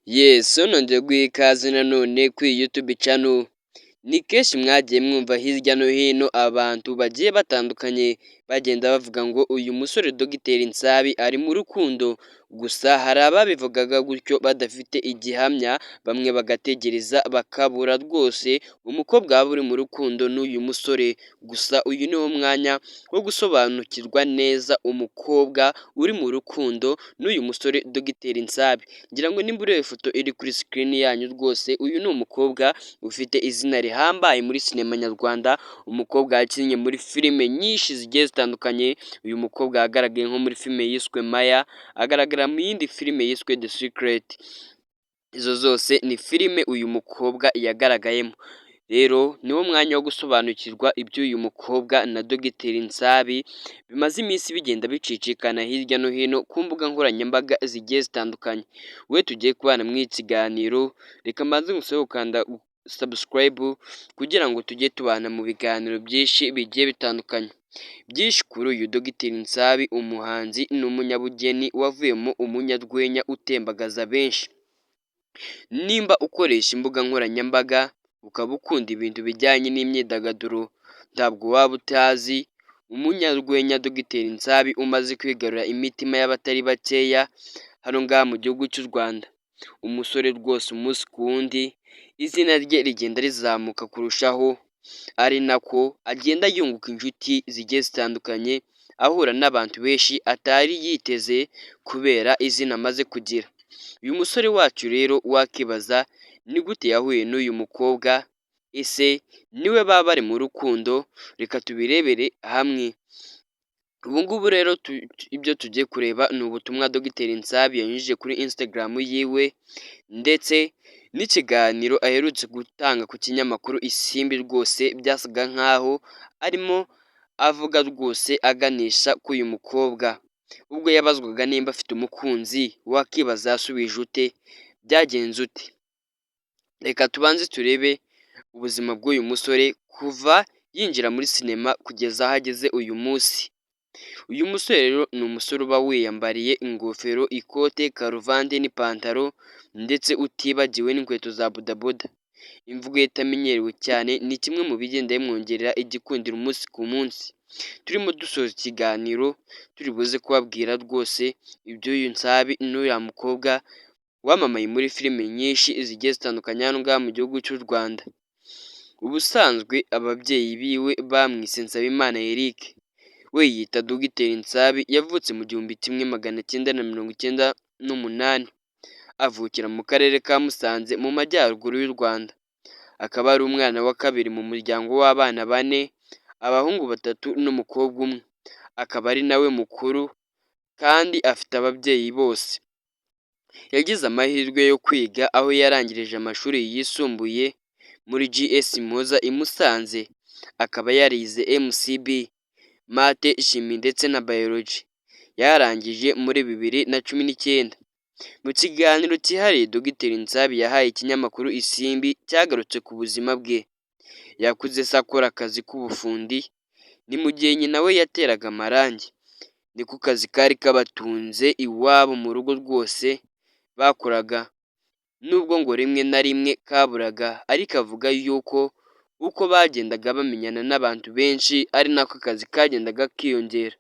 Yes, nongeye guha ikaze nanone kuri YouTube channel. Ni kenshi mwagiye mwumva hirya no hino abantu bagiye batandukanye bagenda bavuga ngo uyu musore Dogiteri Nsabi ari mu rukundo, gusa hari ababivugaga gutyo badafite igihamya, bamwe bagategereza bakabura rwose umukobwa waba uri mu rukundo n'uyu musore, gusa uyu niwo mwanya wo gusobanukirwa neza umukobwa uri mu rukundo n'uyu musore Dogiteri Nsabi. Ngira ngo nimba ureba ifoto iri kuri screen yanyu rwose, uyu ni umukobwa ufite izina rihambaye muri sinema nyarwanda, umukobwa yakinnye muri filime nyinshi zigiye zitandukanye, uyu mukobwa yagaragaye nko muri filime yiswe Maya, agaragara mu yindi filime yiswe The Secret. Izo zose ni filime uyu mukobwa yagaragayemo. Rero niwo mwanya wo gusobanukirwa iby'uyu mukobwa na Dogiteri Nsabi bimaze iminsi bigenda bicicikana hirya no hino ku mbuga nkoranyambaga zigiye zitandukanye. We tugiye kubana muri iki kiganiro, reka mbanze ngusabe gukanda subscribe kugira ngo tujye tubana mu biganiro byinshi bigiye bitandukanye. Byinshi kuri uyu Dogiteri Nsabi, umuhanzi n'umunyabugeni wavuyemo umunyarwenya utembagaza benshi. Nimba ukoresha imbuga nkoranyambaga ukaba ukunda ibintu bijyanye n'imyidagaduro, ntabwo waba utazi umunyarwenya Dogiteri Nsabi umaze kwigarurira imitima y'abatari bakeya hano ngaha mu gihugu cy'u Rwanda. Umusore rwose umunsi ku wundi izina rye rigenda rizamuka kurushaho, ari nako agenda yunguka inshuti zigiye zitandukanye, ahura n'abantu benshi atari yiteze kubera izina amaze kugira. Uyu musore wacu rero wakibaza ni gute yahuye n'uyu mukobwa, ese niwe baba bari mu rukundo? Reka tubirebere hamwe. Ubu ngubu rero ibyo tugiye kureba ni ubutumwa Dogiteri Nsabi yanyujije kuri Instagram yiwe, ndetse n'ikiganiro aherutse gutanga ku kinyamakuru Isimbi, rwose byasaga nkaho arimo avuga rwose aganisha k'uyu mukobwa. Ubwo yabazwaga nimba afite umukunzi, wakibaza yasubije ute? Byagenze ute? Reka tubanze turebe ubuzima bw'uyu musore kuva yinjira muri sinema kugeza aho ageze uyu munsi. Uyu musore rero ni umusore uba wiyambariye ingofero, ikote, karuvati n'ipantaro, ndetse utibagiwe n'inkweto za bodaboda. Imvugo ye itamenyerewe cyane ni kimwe mu bigenda bimwongerera igikundiro umunsi ku munsi. Turimo dusoza ikiganiro turi buze kubabwira rwose iby'uyu Nsabi n'uriya mukobwa wamamaye muri filime nyinshi zigiye zitandukanye hano ngaha mu gihugu cy'u Rwanda. Ubusanzwe ababyeyi biwe bamwise Nsabimana Eric, we yita Dogiteri Nsabi. Yavutse mu 1998, avukira mu karere ka Musanze mu majyaruguru y'u Rwanda. Akaba ari umwana wa kabiri mu muryango w'abana bane, abahungu 3 n'umukobwa umwe. Akaba ari nawe mukuru kandi afite ababyeyi bose. Yagize amahirwe yo kwiga aho yarangirije amashuri yisumbuye muri GS Muhoza i Musanze. Akaba yarize MCB, Mate, Chimie ndetse na Biology. Yarangije muri 2019. Mu kiganiro cyihariye Dogiteri Nsabi yahaye ikinyamakuru Isimbi cyagarutse ku buzima bwe. Yakuze se akora akazi k'ubufundi, ni mu gihe nyina we yateraga amarangi. Niko kazi kari kabatunze iwabo mu rugo rwose bakoraga, nubwo ngo rimwe na rimwe kaburaga, ariko avuga yuko uko bagendaga bamenyana n'abantu benshi ari nako akazi kagendaga kiyongera.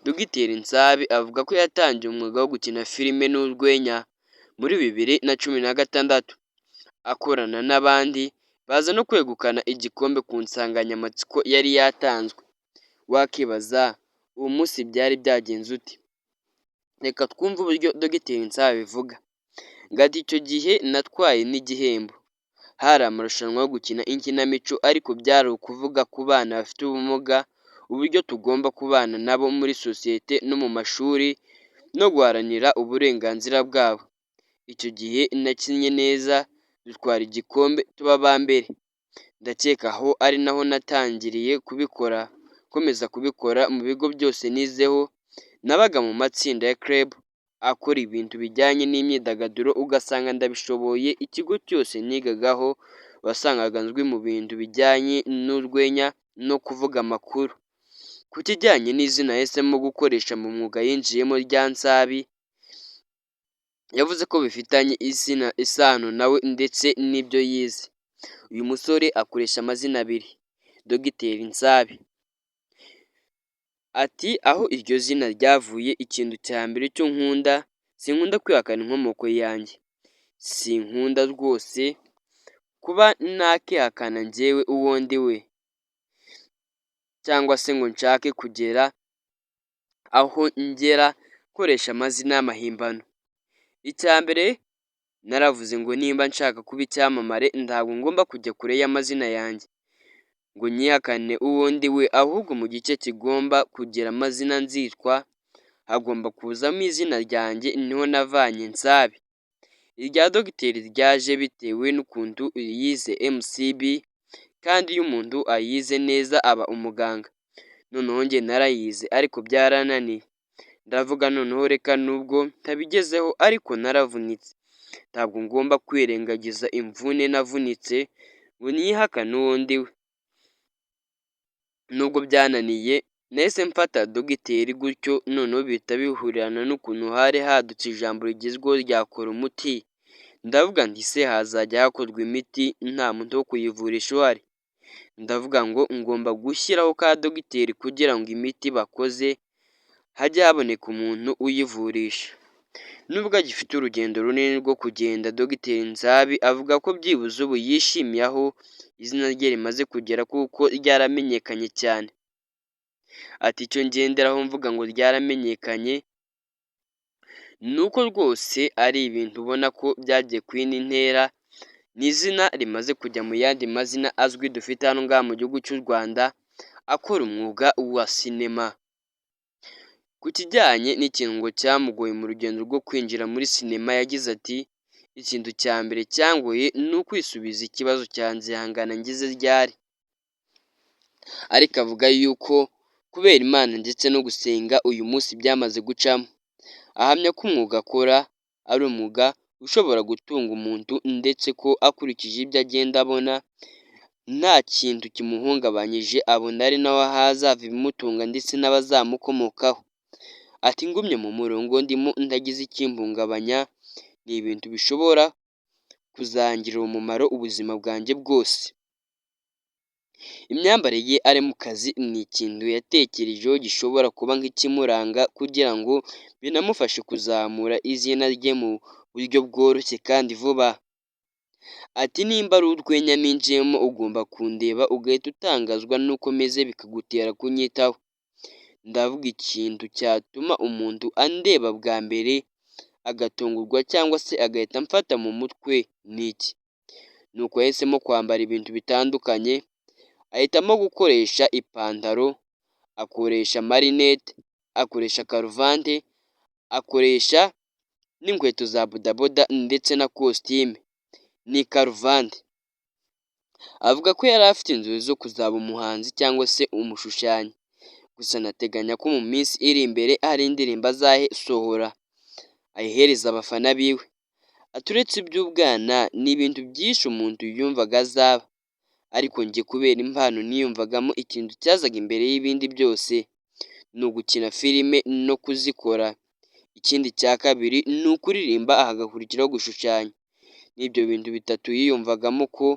Dogiteri Nsabi avuga ko yatangiye umwuga wo gukina filime n'urwenya muri 2016, akorana n'abandi baza no kwegukana igikombe ku nsanganyamatsiko yari yatanzwe. Wakibaza uwo munsi byari byagenze ute? Reka twumve uburyo Dogiteri Nsabi bivuga. Ngati icyo gihe natwaye n'igihembo, hari amarushanwa yo gukina inkinamico, ariko byari ukuvuga ku bana bafite ubumuga uburyo tugomba kubana nabo muri sosiyete no mu mashuri no guharanira uburenganzira bwabo. Icyo gihe nakinnye neza, dutwara igikombe tuba aba mbere. Ndakeka aho ari naho natangiriye kubikora, komeza kubikora mu bigo byose nizeho. Nabaga mu matsinda ya club akora ibintu bijyanye n'imyidagaduro, ugasanga ndabishoboye. Ikigo cyose nigagaho wasangaga nzwi mu bintu bijyanye n'urwenya no kuvuga amakuru. Ku kijyanye n'izina yahisemo gukoresha mu mwuga yinjiyemo rya Nsabi, yavuze ko bifitanye isano nawe ndetse n'ibyo yize. Uyu musore akoresha amazina abiri, Dogiteri Nsabi. Ati aho iryo zina ryavuye, ikintu cya mbere cyo nkunda, sinkunda kwihakana inkomoko yanjye, sinkunda rwose kuba nakihakana njyewe uwo ndi we, cyangwa se ngo nshake kugera aho ngera nkoresha amazina y'amahimbano. Icya mbere naravuze ngo nimba nshaka kuba icyamamare ntabwo ngomba kujya kure y'amazina yanjye ngo nyihakane uwo ndi we, ahubwo mu gice kigomba kugira amazina nzitwa hagomba kuzamo izina ryanjye, niho navanye Nsabi. Irya dogiteri ryaje bitewe n'ukuntu yize MCB, kandi iyo umuntu ayize neza aba umuganga. Noneho njye narayize ariko byarananiye, ndavuga noneho reka nubwo ntabigezeho ariko naravunitse, ntabwo ngomba kwirengagiza imvune navunitse ngo nihakane uwo ndi we. Nubwo byananiye nahise mfata dogiteri gutyo, noneho bihita bihurirana n'ukuntu hari hadutse ijambo rigezweho rya kora umuti, ndavuga nti se hazajya hakorwa imiti nta muntu wo kuyivurisha uhari? Ndavuga ngo ngomba gushyiraho ka dogiteri kugira ngo imiti bakoze hajye haboneka umuntu uyivurisha. Nubwo agifite urugendo runini rwo kugenda, Dogiteri Nsabi avuga ko byibuze ubu yishimiye aho izina rye rimaze kugera kuko ryaramenyekanye cyane. Ati icyo ngenderaho mvuga ngo ryaramenyekanye ni uko rwose ari ibintu ubona ko byagiye ku yindi ntera, ni izina rimaze kujya mu yandi mazina azwi dufite hano ngaha mu gihugu cy'u Rwanda akora umwuga wa sinema. Ku kijyanye n'ikintu ngo cyamugoye mu rugendo rwo kwinjira muri sinema, yagize ati ikintu cya mbere cyangoye ni ukwisubiza ikibazo cya nzihangana ngize ryari, ariko avuga yuko kubera Imana ndetse no gusenga uyu munsi byamaze gucamo. Ahamya ko umwuga akora ari umwuga ushobora gutunga umuntu, ndetse ko akurikije ibyo agenda abona nta kintu kimuhungabanyije, abona ari nawe ahazava ibimutunga ndetse n'abazamukomokaho. Ati ngumye mu murongo ndimo ndagize ikimpungabanya, ni ibintu bishobora kuzangirira umumaro ubuzima bwanjye bwose. Imyambarire ye ari mu kazi ni ikintu yatekerejeho gishobora kuba nk'ikimuranga kugira ngo binamufashe kuzamura izina rye mu buryo bworoshye kandi vuba. Ati nimba ari urwenya ninjiyemo ugomba kundeba ugahita utangazwa n'uko meze bikagutera kunyitaho. Ndavuga ikintu cyatuma umuntu andeba bwa mbere agatungurwa cyangwa se agahita amfata mu mutwe ni iki? Ni uko yahisemo kwambara ibintu bitandukanye, ahitamo gukoresha ipantaro, akoresha marinete, akoresha karuvati, akoresha n'inkweto za bodaboda ndetse na kositime n'ikaruvati. Avuga ko yari afite inzozi zo kuzaba umuhanzi cyangwa se umushushanyi, gusa anateganya ko mu minsi iri imbere hari indirimbo azasohora ayihereza abafana biwe. Ati uretse iby'ubwana ni ibintu byinshi umuntu yumvaga azaba, ariko njye kubera impano niyumvagamo, ikintu cyazaga imbere y'ibindi byose ni ugukina filime no kuzikora. Ikindi cya kabiri ni ukuririmba hagakurikiraho gushushanya. N'ibyo bintu bitatu yiyumvagamo ko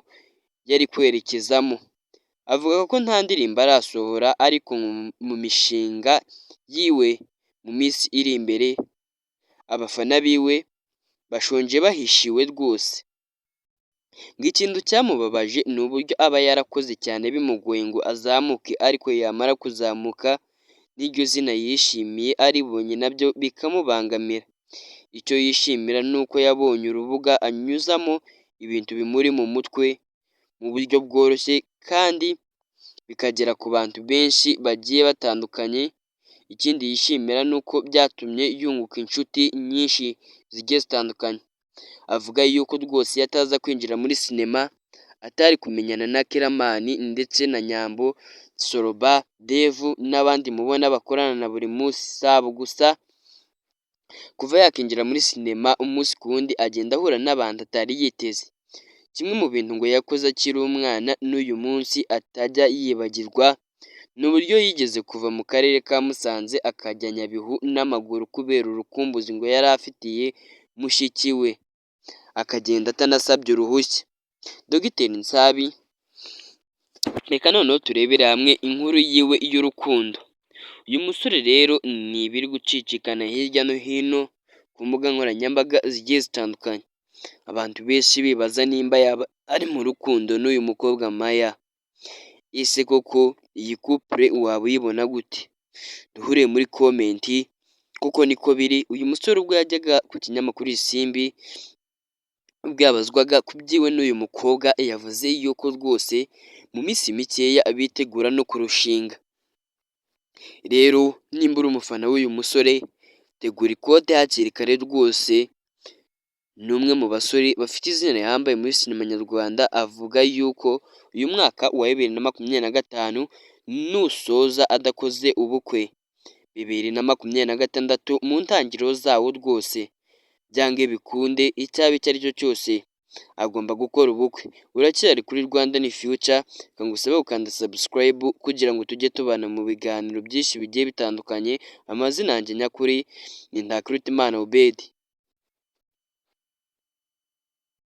yari kwerekezamo. Avuga ko nta ndirimbo arasohora, ariko mu mishinga yiwe mu minsi iri imbere abafana biwe bashonje bahishiwe rwose. Ngo ikintu cyamubabaje ni uburyo aba yarakoze cyane bimugoye ngo azamuke, ariko yamara kuzamuka n'iryo zina yishimiye aribonye nabyo bikamubangamira. Icyo yishimira ni uko yabonye urubuga anyuzamo ibintu bimuri mu mutwe mu buryo bworoshye kandi bikagera ku bantu benshi bagiye batandukanye. Ikindi yishimira ni uko byatumye yunguka inshuti nyinshi zigiye zitandukanye. Avuga yuko rwose iyo ataza kwinjira muri sinema atari kumenyana na Kiramani ndetse na Nyambo, Soroba, Devu n'abandi mubona bakorana na buri munsi sabo gusa. Kuva yakinjira muri sinema umunsi ku wundi agenda ahura n'abantu atari yiteze. Kimwe mu bintu ngo yakoze akiri umwana n'uyu munsi atajya yibagirwa, ni uburyo yigeze kuva mu karere ka Musanze akajya Nyabihu n'amaguru kubera urukumbuzi ngo yari afitiye mushiki we akagenda atanasabye uruhushya. Dogiteri Nsabi reka noneho turebere hamwe inkuru yiwe y'urukundo. Uyu musore rero ni ibiri gucicikana hirya no hino ku mbuga nkoranyambaga zigiye zitandukanye, abantu benshi bibaza nimba yaba ari mu rukundo n'uyu mukobwa Maya. Ese koko iyi couple waba uyibona gute? Duhure muri komenti kuko niko biri. Uyu musore ubwo yajyaga ku kinyamakuru Isimbi, ubwo yabazwaga ku byiwe n'uyu mukobwa, yavuze yuko rwose mu minsi mikeya bitegura no kurushinga. Rero nimba uri umufana w'uyu musore, tegura ikote hakiri kare rwose. Ni umwe mu basore bafite izina rihambaye muri sinema nyarwanda. Avuga yuko uyu mwaka wa 2025 nusoza adakoze ubukwe, 2026 mu ntangiriro zawo rwose byange bikunde icyaba icyo ari cyo cyose agomba gukora ubukwe. Uracyari kuri Rwandan Future, kangusaba gukanda subscribe kugira ngo tujye tubana mu biganiro byinshi bigiye bitandukanye. Amazina yanjye nyakuri ni Ntakirutimana Obedi.